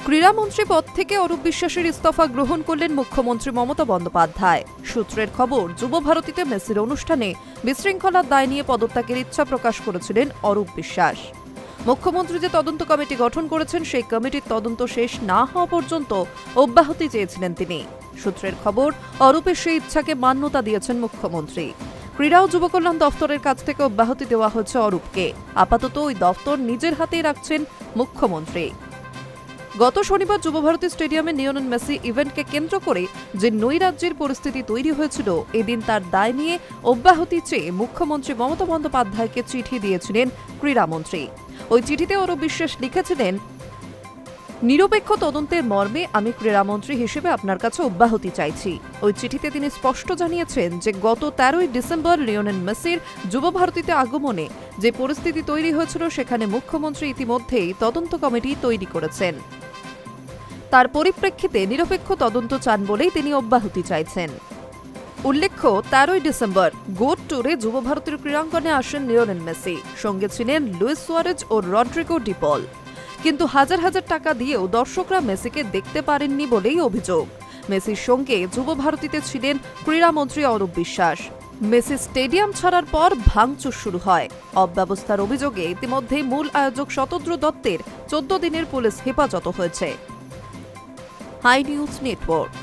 ক্রীড়ামন্ত্রী পদ থেকে অরূপ বিশ্বাসের ইস্তফা গ্রহণ করলেন মুখ্যমন্ত্রী মমতা বন্দ্যোপাধ্যায়। সূত্রের খবর, যুব ভারতীতে মেসির অনুষ্ঠানে বিশৃঙ্খলার দায় নিয়ে পদত্যাগের ইচ্ছা প্রকাশ করেছিলেন অরূপ বিশ্বাস। মুখ্যমন্ত্রী যে তদন্ত কমিটি গঠন করেছেন সেই কমিটির তদন্ত শেষ না হওয়া পর্যন্ত অব্যাহতি চেয়েছিলেন তিনি। সূত্রের খবর, অরূপের সেই ইচ্ছাকে মান্যতা দিয়েছেন মুখ্যমন্ত্রী। ক্রীড়া ও যুব কল্যাণ দফতরের কাছ থেকে অব্যাহতি দেওয়া হয়েছে অরূপকে। আপাতত ওই দফতর নিজের হাতেই রাখছেন মুখ্যমন্ত্রী। গত শনিবার যুবভারতী স্টেডিয়ামে লিওনেল মেসি ইভেন্টকে কেন্দ্র করে যে নৈরাজ্যের পরিস্থিতি তৈরি হয়েছিল, এদিন তার দায় নিয়ে অব্যাহতি চেয়ে মুখ্যমন্ত্রী মমতা বন্দ্যোপাধ্যায়কে চিঠি দিয়েছিলেন ক্রীড়ামন্ত্রী। ওই চিঠিতে অরূপ বিশ্বাস লিখেছিলেন, নিরপেক্ষ তদন্তের মর্মে আমি ক্রীড়ামন্ত্রী হিসেবে আপনার কাছে অব্যাহতি চাইছি। ওই চিঠিতে তিনি স্পষ্ট জানিয়েছেন যে গত 13ই ডিসেম্বর লিওনেল মেসির যুবভারতীতে আগমনে যে পরিস্থিতি তৈরি হয়েছিল, সেখানে মুখ্যমন্ত্রী ইতিমধ্যেই তদন্ত কমিটি তৈরি করেছেন। তার পরিপ্রেক্ষিতে নিরপেক্ষ তদন্ত চান বলেই তিনি অব্যাহতি চাইছেন। উল্লেখ্য, 13ই ডিসেম্বর গোট ট্যুরে যুবভারতীর ক্রীড়াঙ্গনে আসেন লিওনেল মেসি। সঙ্গে ছিলেন লুইস সুয়ারেজ ও রড্রিগো ডি পল। কিন্তু হাজার হাজার টাকা দিয়েও দর্শকরা মেসিকে দেখতে পারেননি বলেই অভিযোগ। মেসির সঙ্গে যুবভারতীতে ছিলেন ক্রীড়ামন্ত্রী অরূপ বিশ্বাস। মেসি স্টেডিয়াম ছাড়ার পর ভাঙচুর শুরু হয়। অব্যবস্থার অভিযোগে ইতিমধ্যেই মূল আয়োজক শতদ্র দত্তের 14 দিনের পুলিশ হেফাজত হয়েছে। High news network.